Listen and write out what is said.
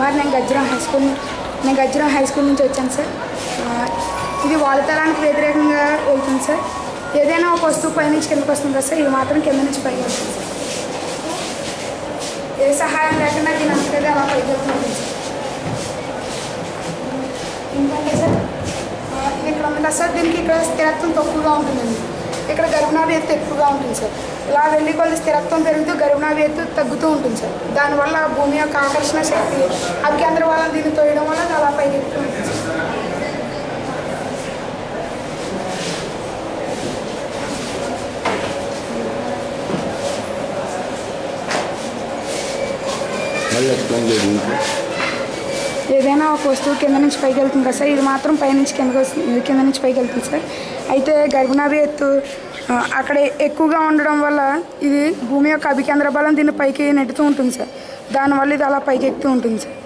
కుమార్. నేను Gajjaram high school నుంచి వచ్చాను సార్. ఇది వాలుతలానికి వ్యతిరేకంగా వెళ్తుంది సార్. ఏదైనా ఒక వస్తువు పైనుంచి కిందకి వస్తుంది కదా సార్, ఇది మాత్రం కింద నుంచి పైకి వెళ్తుంది సార్. ఏ సహాయం లేకుండా దీని అంతగా అలా పైకి వెళ్తుంది సార్. ఎందుకంటే సార్ ఇది ఇక్కడ ఉంది కదా సార్, దీనికి ఇక్కడ స్థిరత్వం తక్కువగా ఉంటుందండి. ఇక్కడ గర్భనాభి ఎత్తు ఎక్కువగా ఉంటుంది సార్. ఇలా వెళ్ళి కొద్ది స్థిరత్వం పెరుగుతూ గర్భనాభి ఎత్తు తగ్గుతూ ఉంటుంది సార్. దానివల్ల భూమి యొక్క ఆకర్షణ శక్తి అభికేంద్ర వల్ల దీన్ని తోయడం వల్ల అలా పైకి ఎక్కుతూ ఉంటుంది సార్. ఏదైనా ఒక వస్తువు కింద నుంచి పైకి వెళ్తుంది కదా సార్, ఇది మాత్రం పైనుంచి కింద నుంచి పైకి వెళ్తుంది సార్. అయితే గర్భనాభి ఎత్తు అక్కడ ఎక్కువగా ఉండడం వల్ల ఇది భూమి యొక్క అభికేంద్ర బలం దీన్ని పైకి నెట్టుతూ ఉంటుంది సార్. దానివల్ల ఇది అలా పైకి ఎక్కుతూ ఉంటుంది సార్.